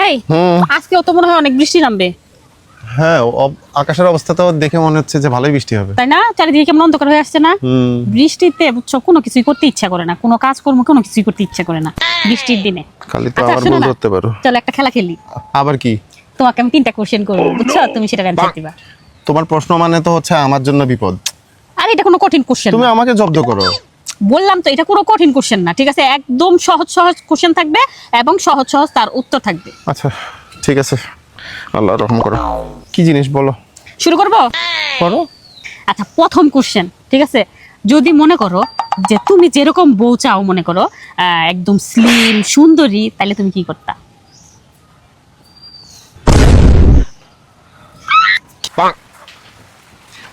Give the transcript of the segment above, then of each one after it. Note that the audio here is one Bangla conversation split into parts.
এই আজকেও তো মনে হয় অনেক বৃষ্টি নামবে। হ্যাঁ, আকাশের অবস্থা তো দেখে মনে হচ্ছে যে ভালোই বৃষ্টি হবে, তাই না? চারিদিকে কেমন অন্ধকার হয়ে আসছে না? বৃষ্টিতে বুঝছো কোনো কিছুই করতে ইচ্ছা করে না, কোনো কাজকর্ম কোনো কিছুই করতে ইচ্ছা করে না বৃষ্টির দিনে। খালি তো আচ্ছা, আবার শোনো ভুল না, ধরতে পারো। চলো একটা খেলা খেলি। আবার কি? তোমাকে আমি 3টা কোশ্চেন করবো, বুঝছো? তুমি সেটার অ্যান্সার দিবা। তোমার প্রশ্ন মানে তো হচ্ছে আমার জন্য বিপদ। আর এটা কোনো কঠিন কোশ্চেন তুমি না। আমাকে জব্দ করো। বললাম তো এটা কোনো কঠিন কোশ্চেন না, ঠিক আছে? একদম সহজ সহজ কোশ্চেন থাকবে এবং সহজ সহজ তার উত্তর থাকবে। আচ্ছা ঠিক আছে, আল্লাহ রহম করো। কি জিনিস বলো? শুরু করবো? করো। আচ্ছা, প্রথম কোশ্চেন, ঠিক আছে? যদি মনে করো যে তুমি যেরকম বউ চাও, মনে করো একদম স্লিম সুন্দরী, তাহলে তুমি কি করতা?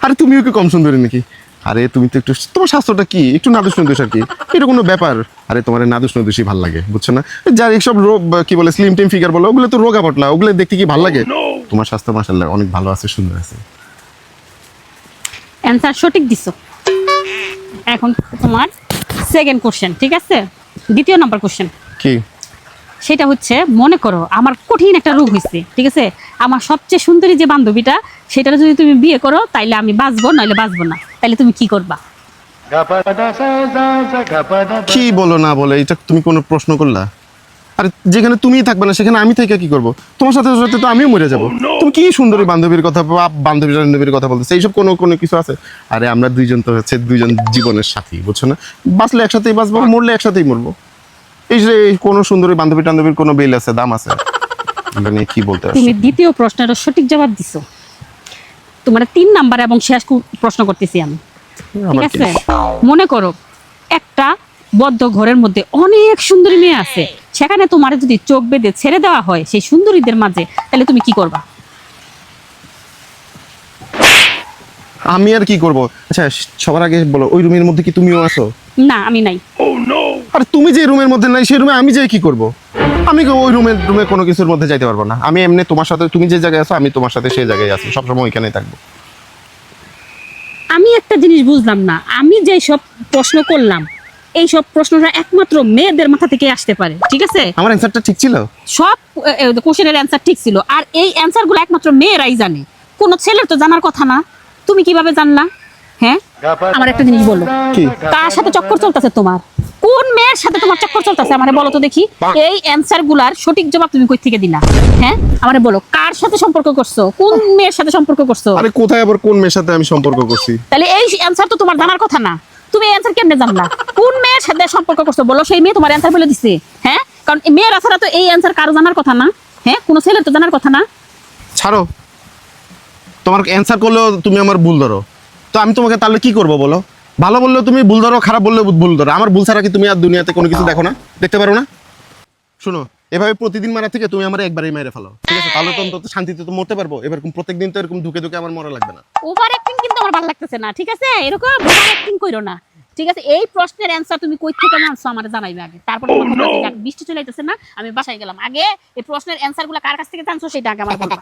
আরে তুমিও কি কম সুন্দরী নাকি? আরে তুমি তো একটু, তোমার স্বাস্থ্যটা কি একটু নাদুস নদুস আর কি, এটা কোনো ব্যাপার? আরে তোমার নাদুস নদুসই ভাল লাগে, বুঝছো না? যার এইসব রোগ কি বলে স্লিম টিম ফিগার বলো, ওগুলো তো রোগা পটলা, ওগুলো দেখতে কি ভাল লাগে? তোমার স্বাস্থ্য মাশাআল্লাহ অনেক ভালো আছে, সুন্দর আছে। অ্যান্সার সঠিক দিছো। এখন তোমার সেকেন্ড কোশ্চেন, ঠিক আছে? দ্বিতীয় নাম্বার কোশ্চেন, কি? সেটা হচ্ছে মনে করো আমার কঠিন একটা রোগ হয়েছে, ঠিক আছে? আমার সবচেয়ে সুন্দরী যে বান্ধবীটা, সেটা যদি তুমি বিয়ে করো তাইলে আমি বাঁচবো, নইলে বাঁচবো না। তাইলে তুমি কি করবা? কি বলো না বলে, এটা তুমি কোনো প্রশ্ন করলা? আরে যেখানে তুমিই থাকবে না সেখানে আমি থেকে কি করব? তোমার সাথে সাথে তো আমিও মরে যাব। তুমি কি সুন্দরী বান্ধবীর কথা, বান্ধবীর কথা বলতেছো? এইসব কোনো কোনো কিছু আছে? আরে আমরা দুইজন তো হচ্ছে দুইজন জীবনের সাথী, বুঝছো না? বাঁচলে একসাথেই বাঁচবো, মরলে একসাথেই মরবো। এই যে কোনো সুন্দরী বান্ধবী টান্ধবীর কোনো বেল আছে, দাম আছে? এটা নিয়ে কি বলতে তুমি আসছো? দ্বিতীয় প্রশ্নের সঠিক জবাব দিছো। তোমার 3 নাম্বার এবং শেষ প্রশ্ন করতেছি আমি, ঠিক আবার কি? আছে? মনে করো একটা বদ্ধ ঘরের মধ্যে অনেক সুন্দরী মেয়ে আছে, সেখানে তোমার যদি চোখ বেঁধে ছেড়ে দেওয়া হয় সেই সুন্দরীদের মাঝে, তাহলে তুমি কি করবা? আমি আর কি করব? আচ্ছা সবার আগে বলো, ওই রুমের মধ্যে কি তুমিও আছো? না, আমি নাই। আর তুমি যে রুমের মধ্যে নাই সেই রুমে আমি যাই কি করব? আমি ওই রুমে কোনো কিছুর মধ্যে যাইতে পারবো না। আমি এমনি তোমার সাথে, তুমি যে জায়গায় আছো আমি তোমার সাথে সেই জায়গায় আছি, সবসময় ওইখানেই থাকবো। আমি একটা জিনিস বুঝলাম না, আমি যে সব প্রশ্ন করলাম এই সব প্রশ্নটা একমাত্র মেয়েদের মাথা থেকে আসতে পারে, ঠিক আছে? আমার অ্যান্সারটা ঠিক ছিল? সব কোশ্চেনের অ্যান্সার ঠিক ছিল, আর এই অ্যান্সারগুলো একমাত্র মেয়েরাই জানে, কোনো ছেলের তো জানার কথা না। তুমি কিভাবে জানলা? হ্যাঁ, আমার একটা জিনিস বলো, কি? কার সাথে চক্কর চলতেছে তোমার? কোন মেয়ের সাথে তোমার চক্কর চলতেছে আমারে বলো তো দেখি। এই অ্যান্সার গুলার সঠিক জবাব তুমি কই থেকে দিলা? হ্যাঁ, আমারে বলো, কার সাথে সম্পর্ক করছো, কোন মেয়ের সাথে সম্পর্ক করছো? আরে কোথায় আবার কোন মেয়ের সাথে আমি সম্পর্ক করছি? তাহলে এই অ্যান্সার তো তোমার জানার কথা না। তুমি এই অ্যান্সার কেমনে জানলা? কোন মেয়ের সাথে সম্পর্ক করছো বলো, সেই মেয়ে তোমার অ্যান্সার বলে দিছে। হ্যাঁ, কারণ মেয়ের ছাড়া তো এই অ্যান্সার কারো জানার কথা না। হ্যাঁ, কোনো ছেলের তো জানার কথা না। ছাড়ো, তোমার অ্যান্সার করলেও তুমি আমার ভুল ধরো, তো আমি তোমাকে তাহলে কি করবো বলো? ভালো বললেও তুমি ভুল ধরো, খারাপ বললেও ভুল ধরো। আমার ভুল ছাড়া কি তুমি আর দুনিয়াতে কোনো কিছু দেখো না, দেখতে পারো না? শোনো, এভাবে প্রতিদিন মারা থেকে তুমি আমার একবারই মেরে ফেলো, ঠিক আছে? তাহলে তো অন্তত শান্তিতে তো মরতে পারবো। এরকম প্রত্যেকদিন তো এরকম ঢুকে ঢুকে আমার মরা লাগবে না। ওভার অ্যাক্টিং কিন্তু আমার ভালো লাগতেছে না, ঠিক আছে? এরকম ওভার অ্যাক্টিং কইরো না, ঠিক আছে? এই প্রশ্নের অ্যান্সার তুমি কই থেকে জানছো আমারে জানাইবে আগে, তারপর তোমার কথা বলতে। বৃষ্টি চলে যাইতেছে না, আমি বাসায় গেলাম, আগে এই প্রশ্নের অ্যান্সারগুলো কার কাছ থেকে জানছো সেটা আগে আমার বলবা।